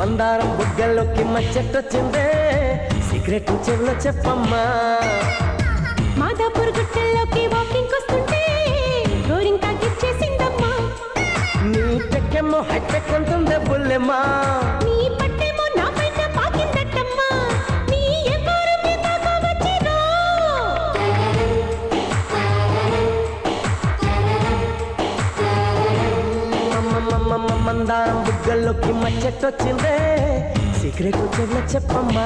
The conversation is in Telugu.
మందారం బుగ్గల్లోకి మచ్చెట్టొచ్చిందే సీక్రెట్ చెవిలో చెప్పమ్మా మాదాపూర్ గుట్టల్లోకి వాకింగ్ వస్తుంటే గోరింకా గిచ్చేసిందమ్మా నీ టెక్కేమో హైటెక్ అంటుందే బుల్లెమ్మా నీ పట్టేమో నా పైన పాకిందట్టమ్మా నీ ఎవ్వరు మీ దాకా వచ్చిరో మందారం బుగ్గల్లోకి మచ్చెట్టొచ్చిందే సీక్రెట్ చెవిలో చెప్పమ్మా